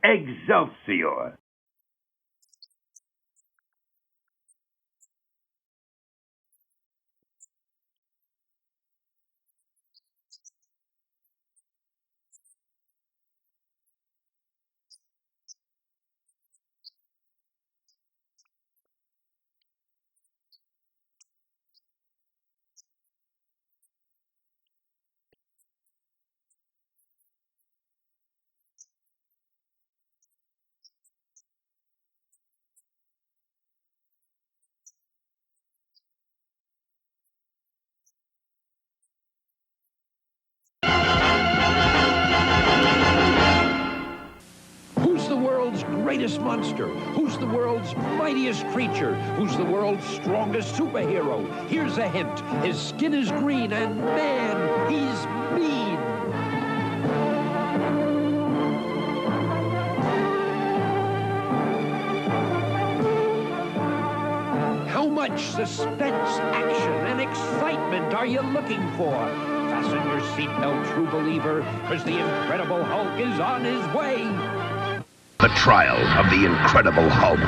Excelsior! Who's the world's greatest monster? Who's the world's mightiest creature? Who's the world's strongest superhero? Here's a hint. His skin is green and, man, he's mean. How much suspense, action, and excitement are you looking for? Fasten your seatbelt, true believer, because the Incredible Hulk is on his way. The Trial of the Incredible Hulk.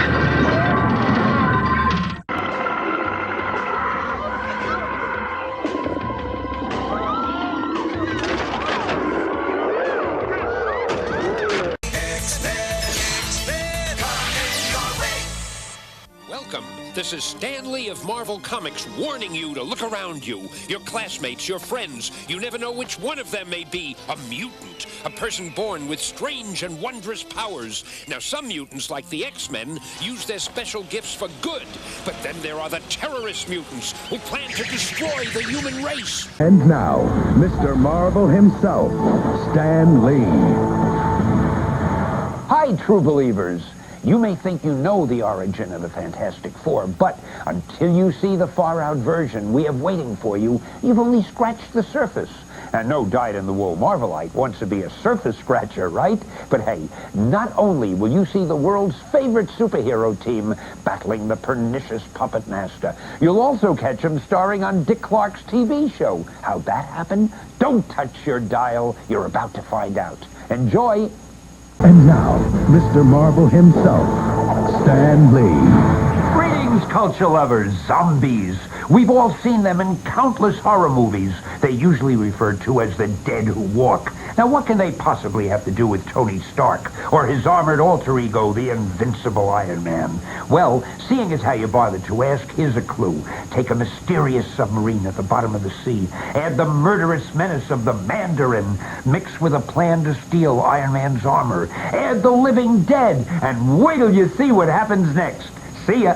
Welcome. This is Stan Lee of Marvel Comics warning you to look around you. Your classmates, your friends, you never know which one of them may be a mutant, a person born with strange and wondrous powers. Now, some mutants, like the X-Men, use their special gifts for good, but then there are the terrorist mutants who plan to destroy the human race. And now, Mr. Marvel himself, Stan Lee. Hi, true believers. You may think you know the origin of the Fantastic Four, but until you see the far-out version we have waiting for you, you've only scratched the surface. And no dyed-in-the-wool Marvelite wants to be a surface scratcher, right? But hey, not only will you see the world's favorite superhero team battling the pernicious Puppet Master, you'll also catch them starring on Dick Clark's TV show. How'd that happen? Don't touch your dial. You're about to find out. Enjoy. And now, Mr. Marvel himself, Stan Lee. Greetings, culture lovers, zombies. We've all seen them in countless horror movies. They're usually referred to as the dead who walk. Now, what can they possibly have to do with Tony Stark or his armored alter ego, the invincible Iron Man? Well, seeing as how you bothered to ask, here's a clue. Take a mysterious submarine at the bottom of the sea, add the murderous menace of the Mandarin, mix with a plan to steal Iron Man's armor, add the living dead, and wait till you see what happens next. See ya.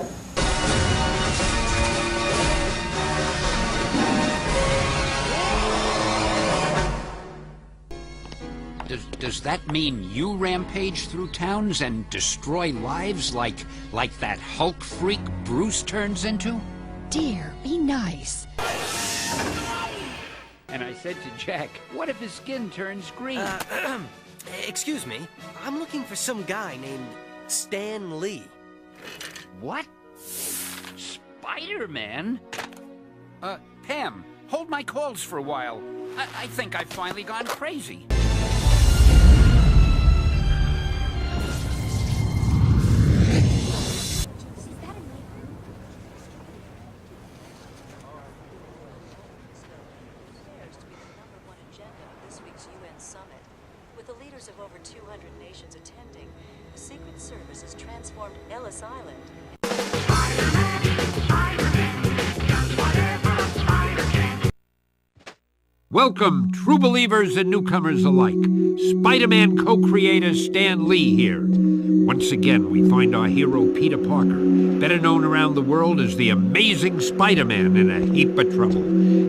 Does that mean you rampage through towns and destroy lives like that Hulk freak Bruce turns into? Dear, be nice. And I said to Jack, what if his skin turns green? Excuse me. I'm looking for some guy named Stan Lee. What? Spider-Man? Pam, hold my calls for a while. I think I've finally gone crazy. With the leaders of over 200 nations attending, the Secret Service has transformed Ellis Island. Welcome, true believers and newcomers alike. Spider-Man co-creator Stan Lee here. Once again, we find our hero Peter Parker, better known around the world as the Amazing Spider-Man, in a heap of trouble.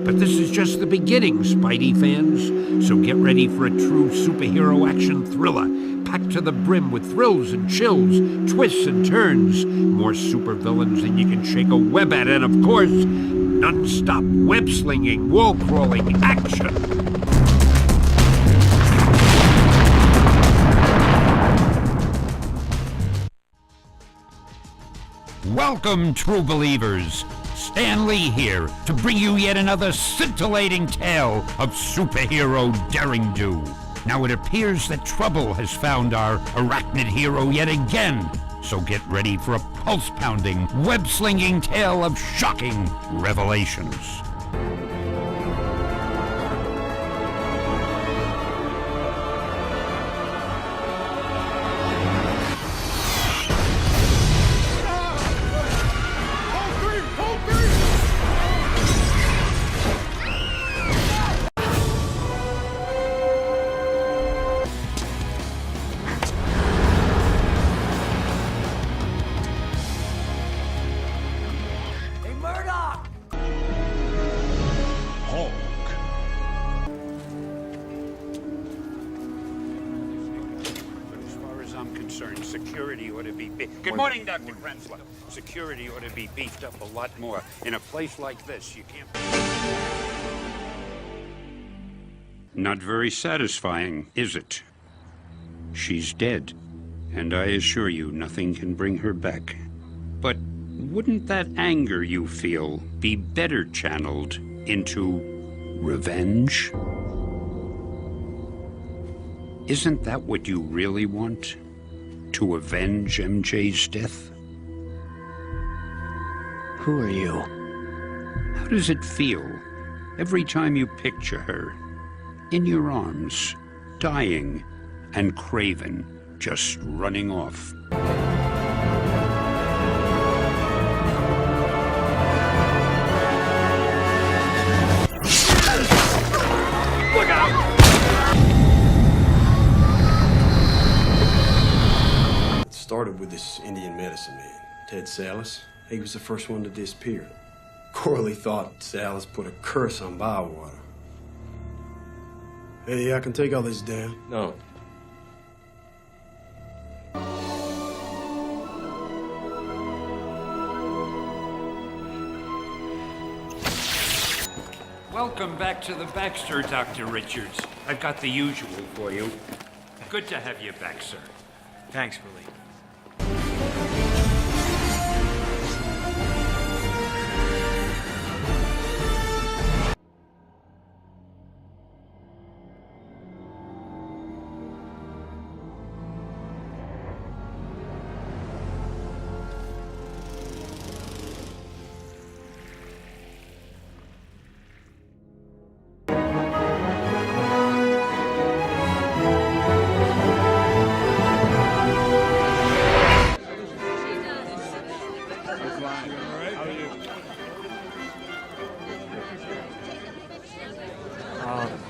But this is just the beginning, Spidey fans. So get ready for a true superhero action thriller, packed to the brim with thrills and chills, twists and turns, more supervillains than you can shake a web at, and of course, non-stop web-slinging, wall-crawling action. Welcome, true believers. Stan Lee here to bring you yet another scintillating tale of superhero daring-do. Now it appears that trouble has found our arachnid hero yet again. So get ready for a pulse-pounding, web-slinging tale of shocking revelations. Security ought to be Good morning, Dr. Krensler. Security ought to be beefed up a lot more. In a place like this, you can't... Not very satisfying, is it? She's dead, and I assure you nothing can bring her back. But wouldn't that anger you feel be better channeled into revenge? Isn't that what you really want? To avenge MJ's death? Who are you? How does it feel every time you picture her in your arms, dying, and Craven just running off? Look out! Started with this Indian medicine man, Ted Salas. He was the first one to disappear. Corley thought Salas put a curse on Bywater. Hey, I can take all this down. No. Welcome back to the Baxter, Dr. Richards. I've got the usual for you. Good to have you back, sir. Thanks, Willie.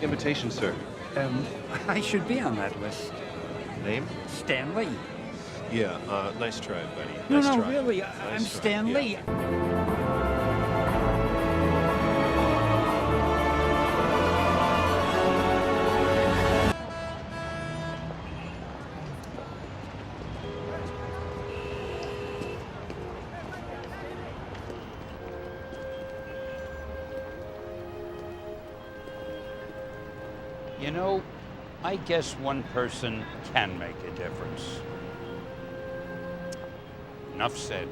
Invitation, sir. I should be on that list. Name? Stan Lee. Yeah, nice try, buddy. No, Nice no, try. really, Nice I'm try. Stan Yeah. Lee. You know, I guess one person can make a difference. Enough said.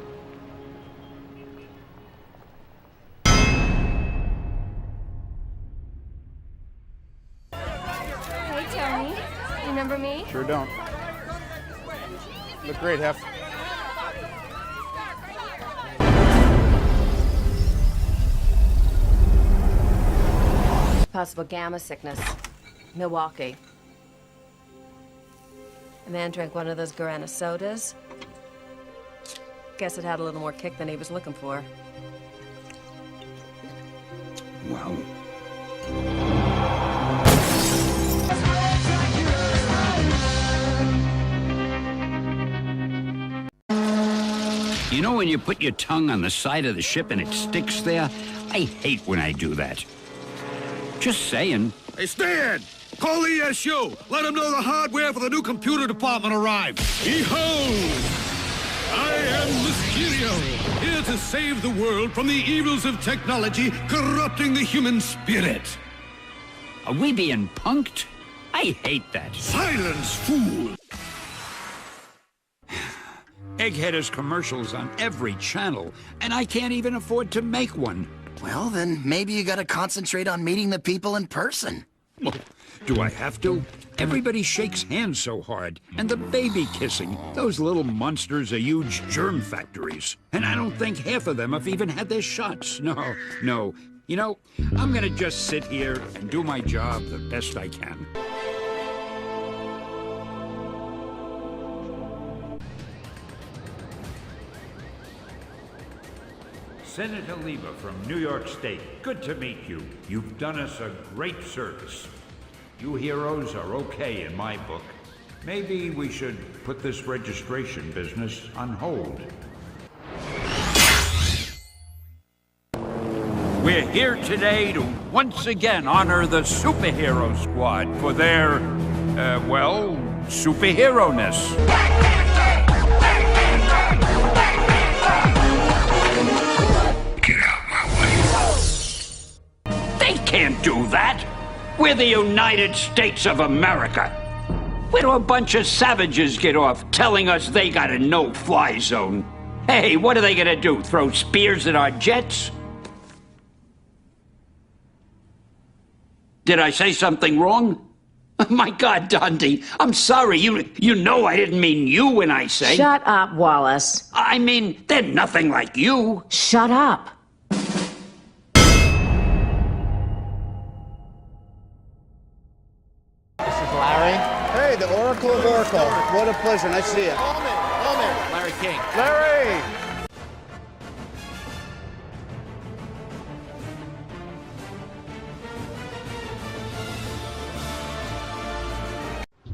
Hey, Tony. Remember me? Sure don't. Look great, Hef. Possible gamma sickness. Milwaukee. A man drank one of those Guarana sodas. Guess it had a little more kick than he was looking for. Well. You know when you put your tongue on the side of the ship and it sticks there? I hate when I do that. Just saying. Hey, Stan! Call ESU! Let them know the hardware for the new computer department arrived. Behold! I am Mysterio, here to save the world from the evils of technology corrupting the human spirit. Are we being punked? I hate that. Silence, fool! Egghead has commercials on every channel, and I can't even afford to make one. Well, then maybe you gotta concentrate on meeting the people in person. Well, do I have to? Everybody shakes hands so hard. And the baby kissing. Those little monsters are huge germ factories. And I don't think half of them have even had their shots. No. You know, I'm gonna just sit here and do my job the best I can. Senator Lieber from New York State, good to meet you. You've done us a great service. You heroes are okay in my book. Maybe we should put this registration business on hold. We're here today to once again honor the Superhero Squad for their, well, superhero-ness. They can't do that! We're the United States of America! Where do a bunch of savages get off telling us they got a no-fly zone? Hey, what are they gonna do, throw spears at our jets? Did I say something wrong? My God, Dundee, I'm sorry. You know I didn't mean you when I say... Shut up, Wallace. I mean, they're nothing like you. Shut up. Larry? Hey, the Oracle of Oracle. What a pleasure. Nice to see you. Larry King. Larry!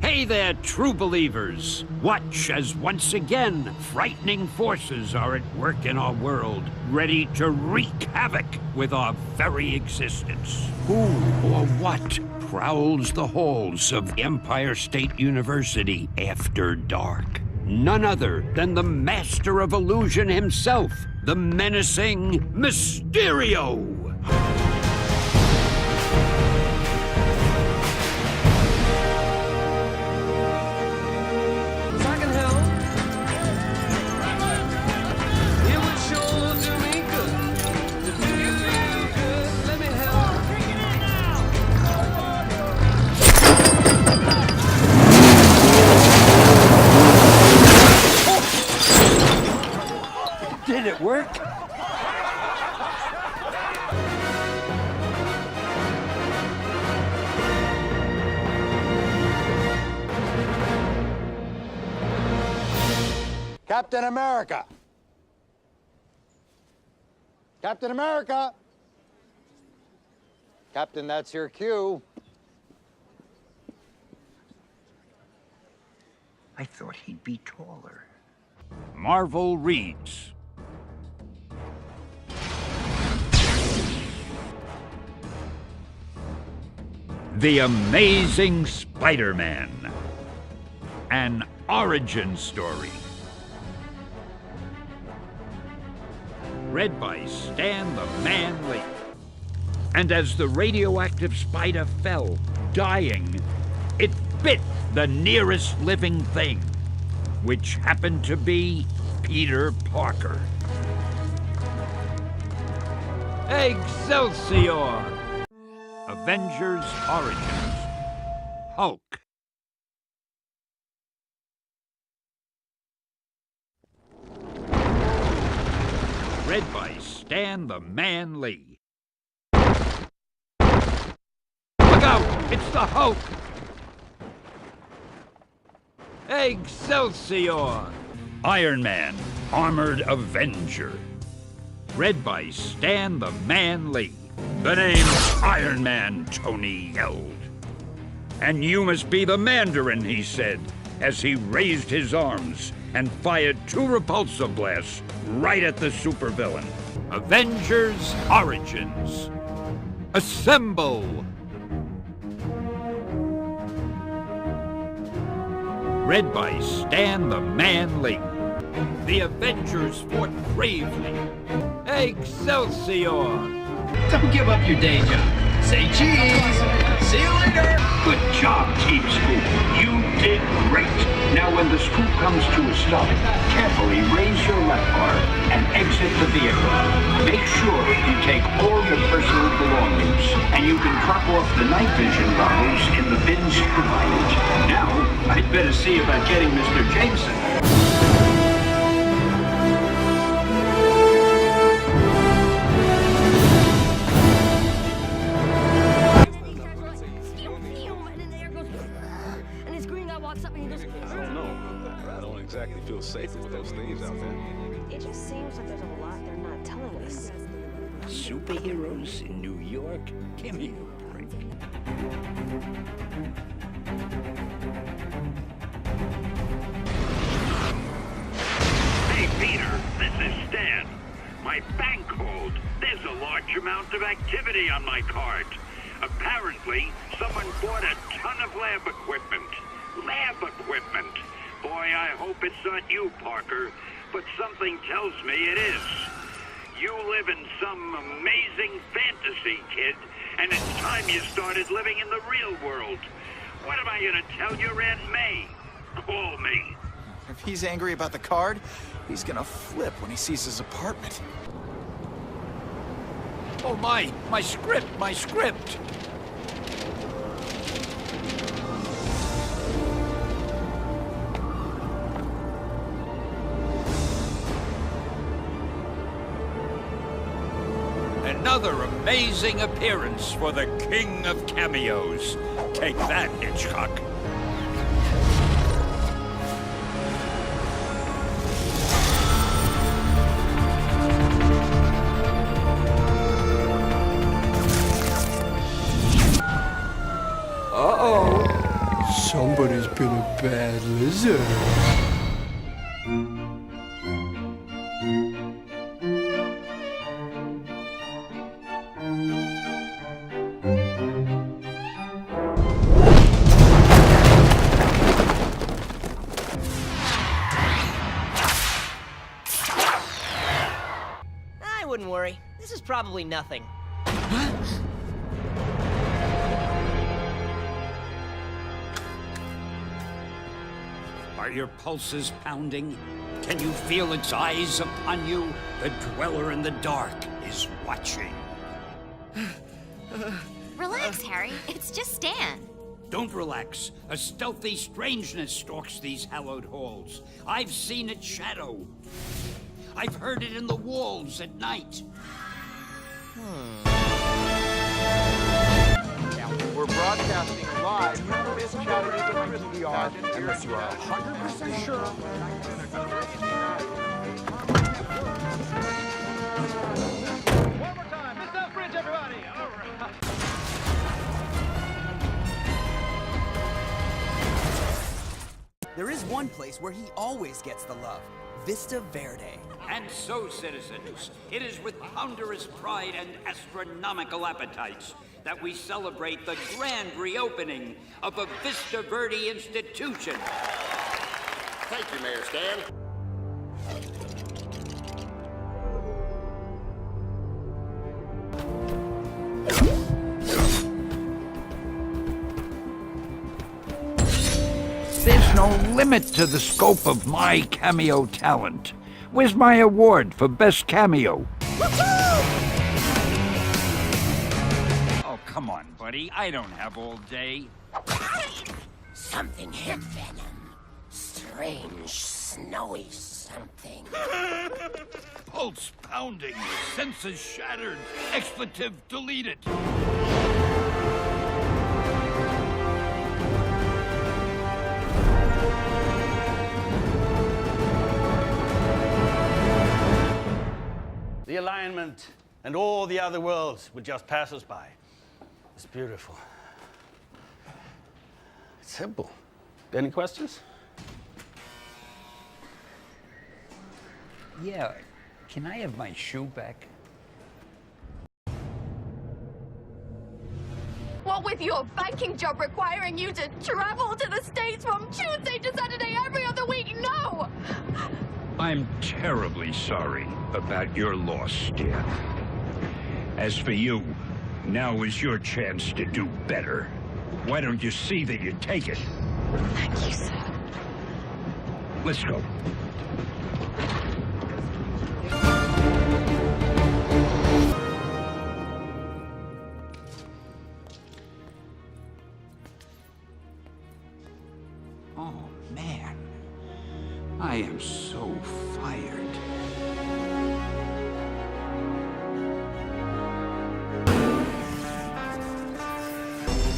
Hey there, true believers. Watch as once again frightening forces are at work in our world, ready to wreak havoc with our very existence. Who or what prowls the halls of Empire State University after dark? None other than the master of illusion himself, the menacing Mysterio. Did it work? Captain America! Captain America! Captain, that's your cue. I thought he'd be taller. Marvel reads. The Amazing Spider-Man. An origin story. Read by Stan the Man Lee. And as the radioactive spider fell, dying, it bit the nearest living thing, which happened to be Peter Parker. Excelsior! Avengers Origins. Hulk. Read by Stan the Man Lee. Look out! It's the Hulk! Excelsior! Iron Man, Armored Avenger. Read by Stan the Man Lee. The name's Iron Man, Tony yelled. And you must be the Mandarin, he said, as he raised his arms and fired 2 repulsor blasts right at the supervillain. Avengers Origins. Assemble! Read by Stan the Man Lee. The Avengers fought bravely. Excelsior! Don't give up your day job. Say cheese! See you later. Good job, Team Scoop. You did great. Now, when the scoop comes to a stop, carefully raise your left bar and exit the vehicle. Make sure you take all your personal belongings, and you can drop off the night vision goggles in the bins provided. Now, I'd better see about getting Mr. Jameson. Exactly feel safe with those things out there. It just seems like there's a lot they're not telling us. Superheroes in New York? Give me a break. Hey, Peter, this is Stan. My bank called. There's a large amount of activity on my card. Apparently, someone bought a ton of lab equipment. Lab equipment. Boy, I hope it's not you, Parker, but something tells me it is. You live in some amazing fantasy, kid, and it's time you started living in the real world. What am I gonna tell your Aunt May? Call me. If he's angry about the card, he's gonna flip when he sees his apartment. Oh, my script! Another amazing appearance for the king of cameos. Take that, Hitchcock. Uh-oh. Somebody's been a bad lizard. I wouldn't worry. This is probably nothing. Are your pulses pounding? Can you feel its eyes upon you? The dweller in the dark is watching. Relax, Harry. It's just Stan. Don't relax. A stealthy strangeness stalks these hallowed halls. I've seen its shadow. I've heard it in the walls at night. We're broadcasting live from this Chattanooga Christmas pageant, unless you are 100% sure. One more time, Miss Elfridge, everybody! All right. There is one place where he always gets the love. Vista Verde. And so, citizens, it is with ponderous pride and astronomical appetites that we celebrate the grand reopening of a Vista Verde institution. Thank you, Mayor Stan. There's no limit to the scope of my cameo talent. Where's my award for best cameo? Oh, come on, buddy. I don't have all day. Something hit Venom. Strange, snowy something. Pulse pounding, senses shattered, expletive deleted. The alignment and all the other worlds would just pass us by. It's beautiful. It's simple. Any questions? Yeah, can I have my shoe back? What with your banking job requiring you to travel to the States from Tuesday to Saturday every other week, no! I'm terribly sorry about your loss, dear. As for you, Now is your chance to do better. Why don't you see that you take it? Thank you, sir. Let's go. Oh, man. I am so fired.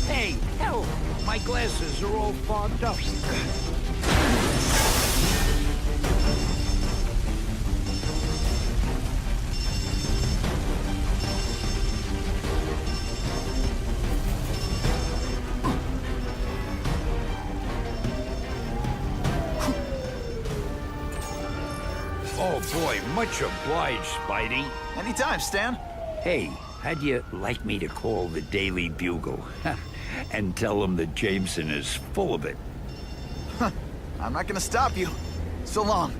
Hey, help! My glasses are all fogged up. Oh boy, much obliged, Spidey. Anytime, Stan. Hey, how'd you like me to call the Daily Bugle and tell them that Jameson is full of it? Huh. I'm not gonna stop you. So long.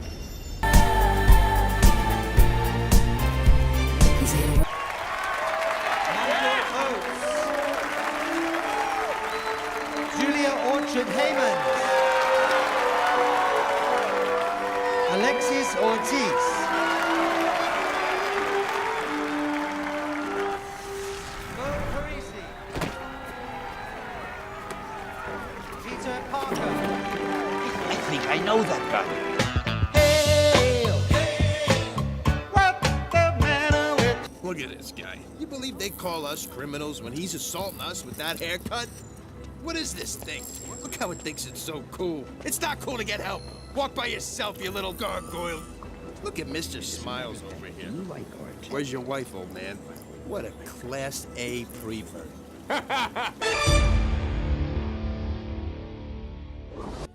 Julia Orchard-Heyman. Alexis Ortiz. Mo Parisi. Peter Parker. I think I know that guy. Look at this guy. You believe they call us criminals when he's assaulting us with that haircut? What is this thing? Look how it thinks it's so cool. It's not cool to get help. Walk by yourself, you little gargoyle. Look at Mr. Smiles over here. You like art. Where's your wife, old man? What a Class A prevert.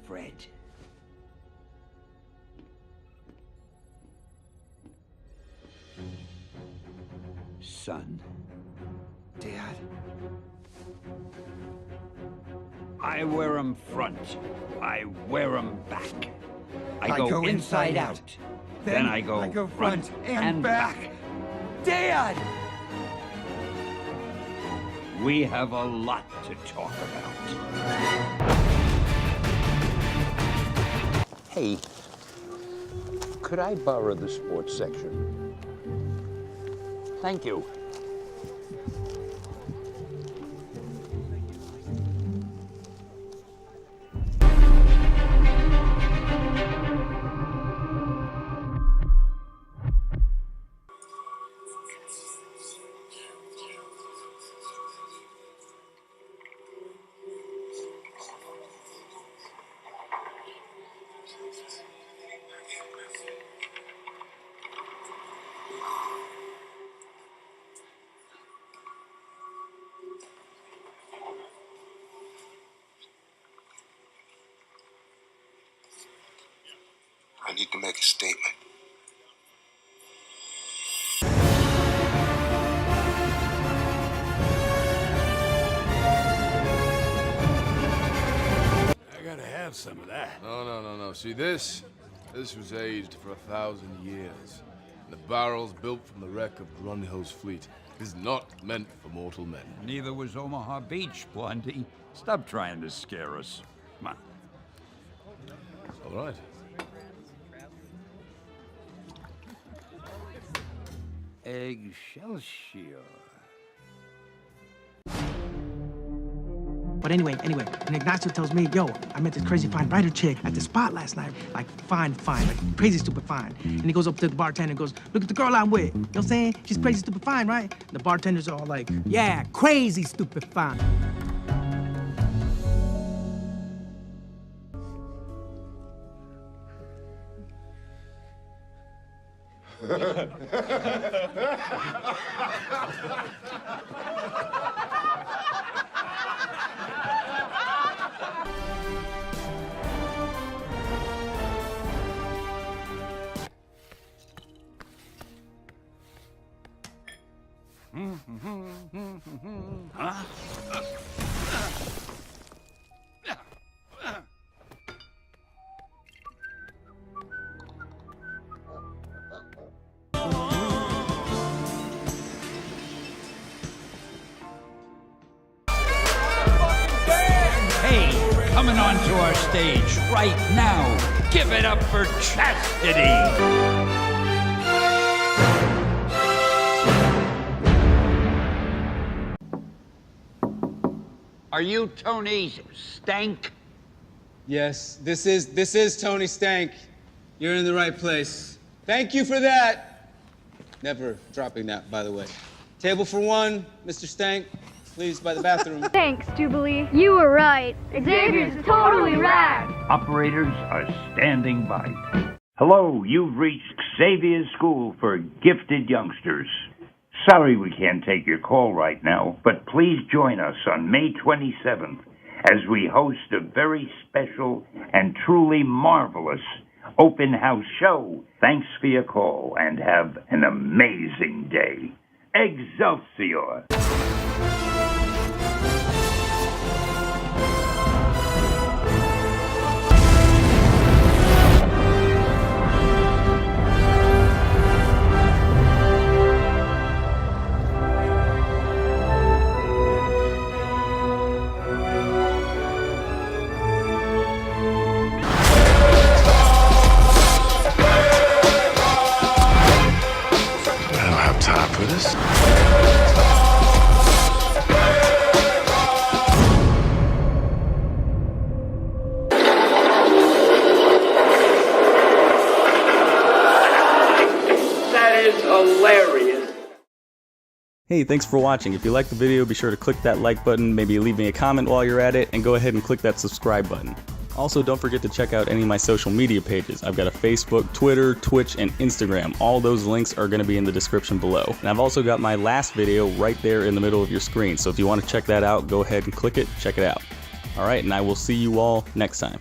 Fred. Son. Dad? I wear 'em front. I wear 'em back. I go go inside inside out. out. Then I go front and back. Dad! We have a lot to talk about. Hey, could I borrow the sports section? Thank you. I need to make a statement. I gotta have some of that. No. See, this was aged for 1,000 years. And the barrels built from the wreck of Grunhill's fleet is not meant for mortal men. Neither was Omaha Beach, Blondie. Stop trying to scare us. Come on. All right. Excelsior. But anyway, and Ignacio tells me, yo, I met this crazy fine writer chick at the spot last night. Like, fine, like crazy stupid fine. And he goes up to the bartender and goes, look at the girl I'm with. You know what I'm saying? She's crazy stupid fine, right? And the bartender's all like, yeah, crazy stupid fine. Huh? coming onto our stage right now. Give it up for Chastity! Are you Tony Stank? Yes, this is Tony Stank. You're in the right place. Thank you for that. Never dropping that, by the way. Table for one, Mr. Stank. Please, by the bathroom. Thanks, Jubilee. You were right. Xavier's totally rad. Operators are standing by. Hello, you've reached Xavier's School for Gifted Youngsters. Sorry we can't take your call right now, but please join us on May 27th as we host a very special and truly marvelous open house show. Thanks for your call and have an amazing day. Excelsior! Time for this. That is hilarious. Hey, thanks for watching. If you liked the video, be sure to click that like button, maybe leave me a comment while you're at it, and go ahead and click that subscribe button. Also, don't forget to check out any of my social media pages. I've got a Facebook, Twitter, Twitch, and Instagram. All those links are going to be in the description below. And I've also got my last video right there in the middle of your screen. So if you want to check that out, go ahead and click it, check it out. Alright, and I will see you all next time.